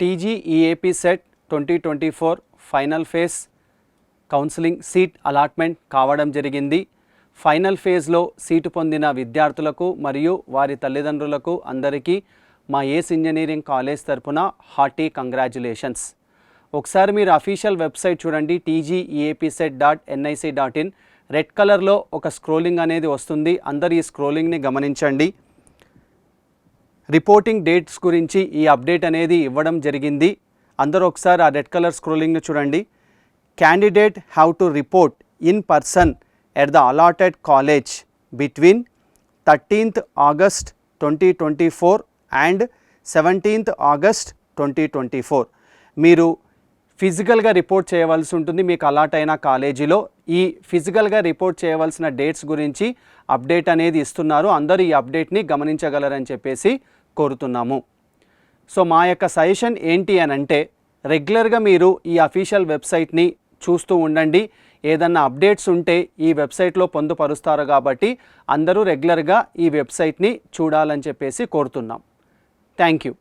TGEAP set 2024 final phase counselling seat allotment కావడం జరిగింది. Final ఫేజ్లో సీటు పొందిన విద్యార్థులకు మరియు వారి తల్లిదండ్రులకు అందరికీ మా ఏస్ ఇంజనీరింగ్ కాలేజ్ తరపున హార్టీ కంగ్రాచ్యులేషన్స్. ఒకసారి మీరు అఫీషియల్ వెబ్సైట్ చూడండి, tgeapset.nic.in. రెడ్ కలర్లో ఒక స్క్రోలింగ్ అనేది వస్తుంది. అందరు ఈ స్క్రోలింగ్ని గమనించండి. రిపోర్టింగ్ డేట్స్ గురించి ఈ అప్డేట్ అనేది ఇవ్వడం జరిగింది. అందరూ ఒకసారి ఆ రెడ్ కలర్ స్క్రోలింగ్ని చూడండి. Candidate have to report in person at the allotted college between 13th August 2024 and 17th August 2024. మీరు ఫిజికల్గా రిపోర్ట్ చేయవలసి ఉంటుంది మీకు అలాట్ అయిన కాలేజీలో. ఈ ఫిజికల్గా రిపోర్ట్ చేయవలసిన డేట్స్ గురించి అప్డేట్ అనేది ఇస్తున్నారు. అందరూ ఈ అప్డేట్ని గమనించగలరని చెప్పేసి కోరుతున్నాము. సో మా యొక్క సజెషన్ ఏంటి అని అంటే, రెగ్యులర్గా మీరు ఈ అఫీషియల్ వెబ్సైట్ని చూస్తూ ఉండండి. ఏదన్నా అప్డేట్స్ ఉంటే ఈ వెబ్సైట్లో పొందుపరుస్తారు కాబట్టి అందరూ రెగ్యులర్గా ఈ వెబ్సైట్ని చూడాలని చెప్పేసి కోరుతున్నాం. Thank you.